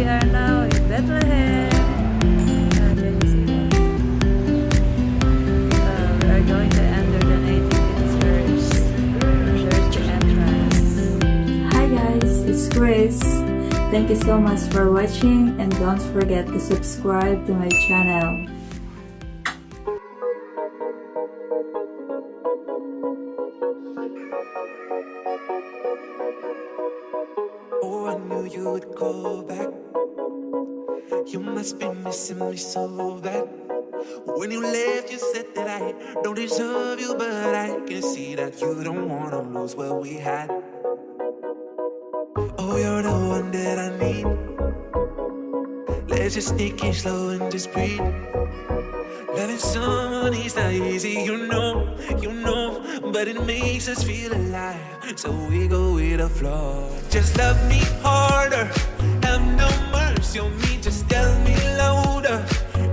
we are now in Bethlehem. Can you see that? We are going to enter the Nativity church. There's the entrance. Hi guys, it's Chris. Thank you so much for watching and don't forget to subscribe to my channel. Oh, I knew you would call back. You must be missing me so bad. When you left, you said that I don't deserve you, but I can see that you don't wanna lose what we had. Oh, you're the one that I need. Let's just take it slow and just breathe. Loving someone is not easy, you know, but it makes us feel alive, so we go with the flow. Just love me harder, have no mercy on me, just tell me louder.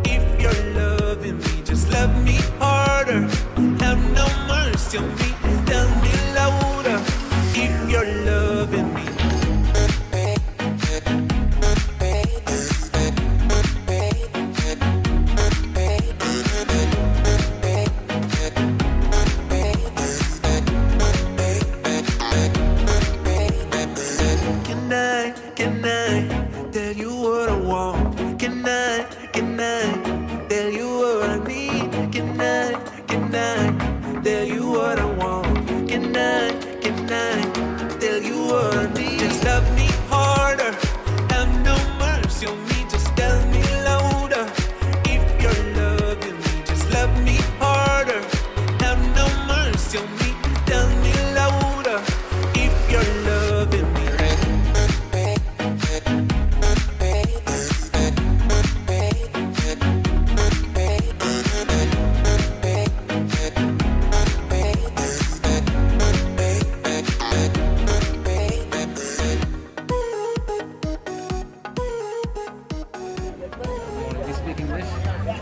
If you're loving me, just love me harder, have no mercy on me, tell me louder. If you're loving me. Can I tell you what I want? Can I tell you what I need? Can I tell you what I want? Can I tell you what I need? Just love me harder, have no mercy on me, just tell me louder. If you're loving me, just love me harder, have no mercy on me, tell me louder. If you're loving me.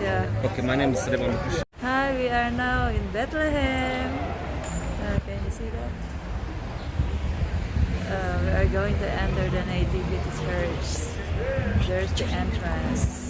Yeah. Okay, my name is Sulaiman. Hi, we are now in Bethlehem. Can you see that? We are going to enter the Nativity church. There's the entrance.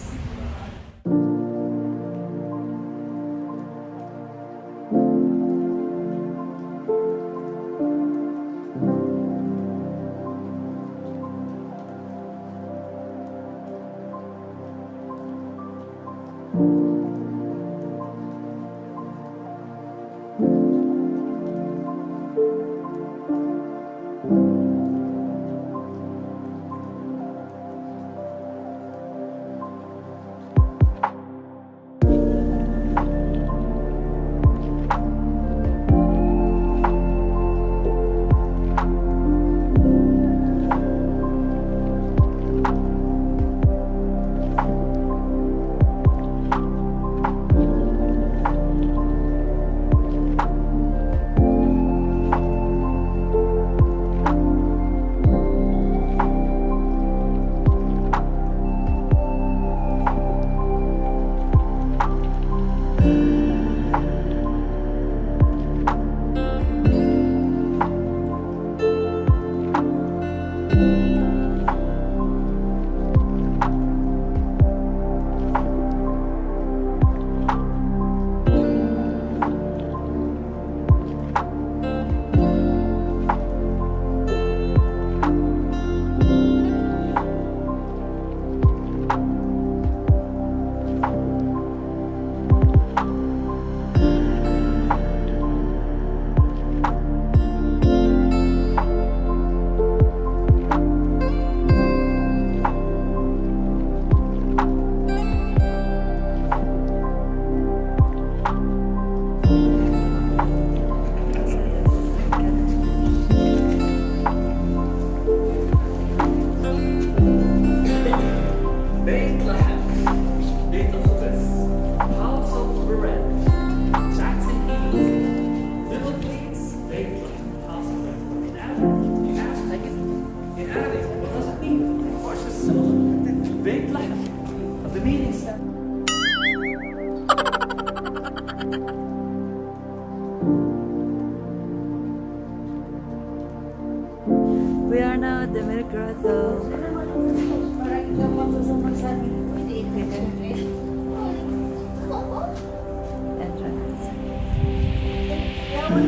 We are now at the Grotto. O,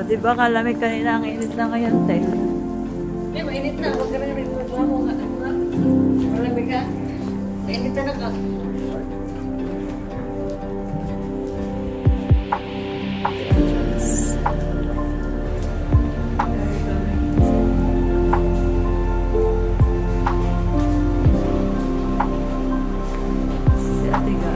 diba kalamig kanina, ang init na ngayon, te. Eh, mainit na. Huwag ka na rin reklamo nga. Malamig ka. Mainit na ka. Si Ate Ga.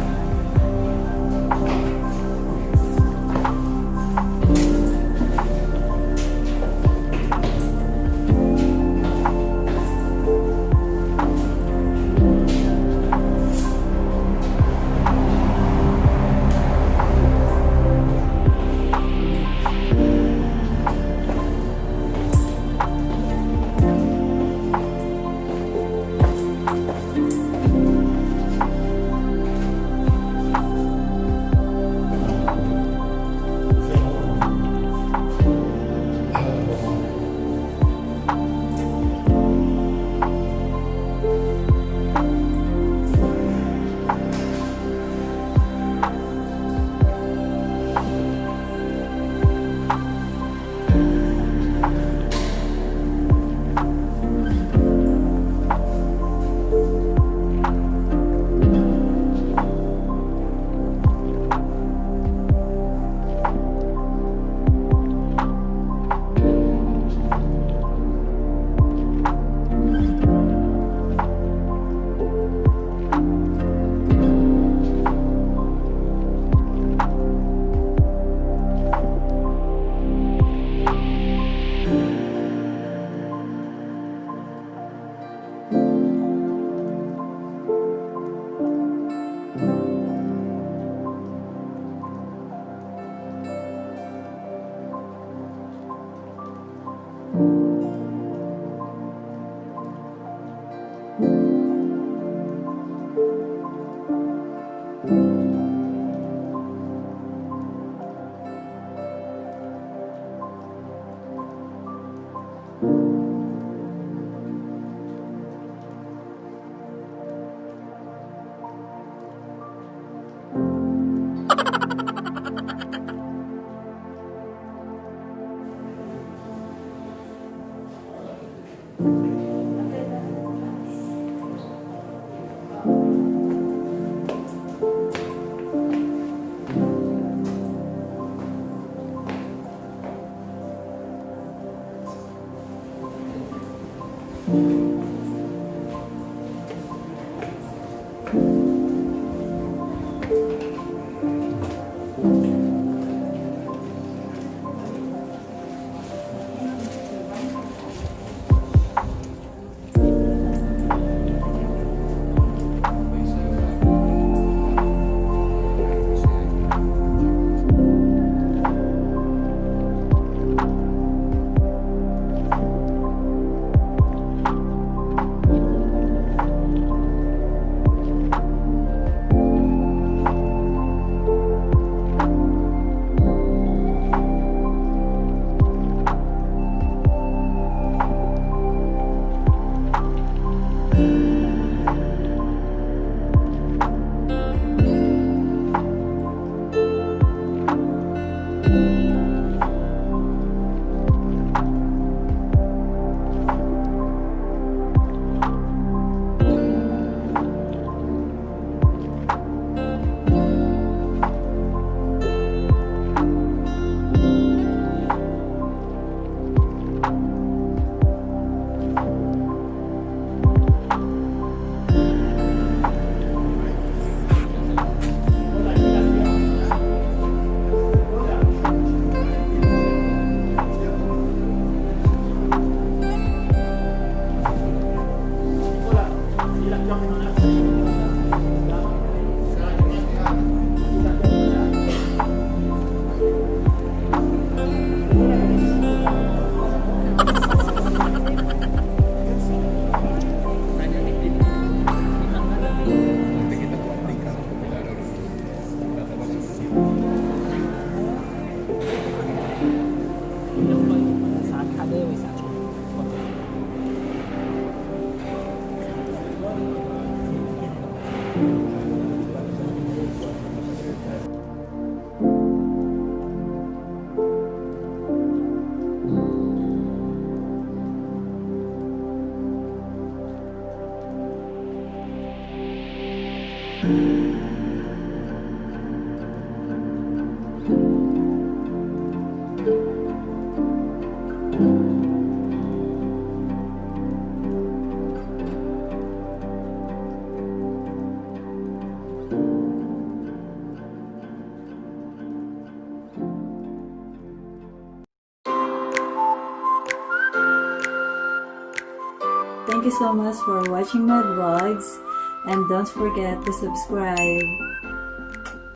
Thank you so much for watching my vlogs and don't forget to subscribe.